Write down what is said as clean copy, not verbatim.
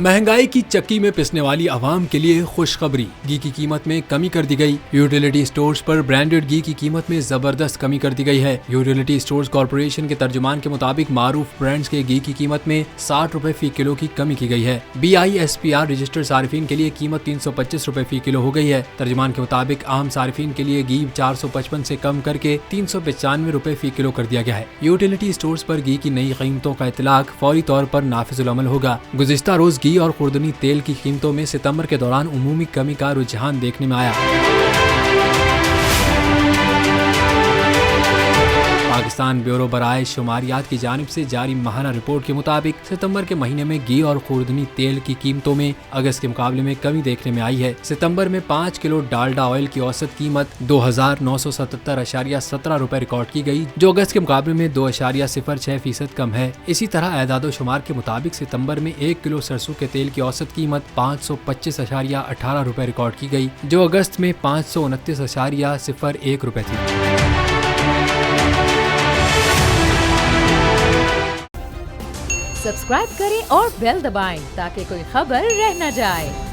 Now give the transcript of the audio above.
महंगाई की चक्की में पिसने वाली आवाम के लिए खुशखबरी, घी की कीमत में कमी कर दी गई। यूटिलिटी स्टोर्स पर ब्रांडेड घी की कीमत में जबरदस्त कमी कर दी गई है। यूटिलिटी स्टोर्स कॉर्पोरेशन के तर्जुमान के मुताबिक मारूफ ब्रांड्स के घी की कीमत में 60 रुपए फी किलो की कमी की गई है। BISPR रजिस्टर्ड सारिफिन के लिए कीमत 325 रुपए फी किलो हो गई है। तर्जुमान के मुताबिक आम सारिफिन के लिए घी 455 से कम करके 395 रुपए फी किलो कर दिया गया है। यूटिलिटी स्टोर्स पर घी की नई कीमतों का इतलाक फौरी तौर पर नाफिजुल अमल होगा। गुज़िश्ता रोज घी और खुर्दनी तेल की कीमतों में सितंबर के दौरान उमूमी कमी का रुझान देखने में आया। पाकिस्तान ब्यूरो बराए शुमारियात की जानिब से जारी माहाना रिपोर्ट के मुताबिक सितंबर के महीने में घी और खुर्दनी तेल की कीमतों में अगस्त के मुकाबले में कमी देखने में आई है। सितंबर में 5 किलो डालडा ऑयल की औसत कीमत 2,977.17 रुपए रिकॉर्ड की गई, जो अगस्त के मुकाबले में 2.06% कम है। इसी तरह एदादो शुमार के मुताबिक सितंबर में 1 किलो सरसों के तेल की औसत कीमत 525.18 रुपए रिकॉर्ड की गई, जो अगस्त में 529.01 रुपए थी। सब्सक्राइब करें और बेल दबाएं ताकि कोई खबर रह न जाए।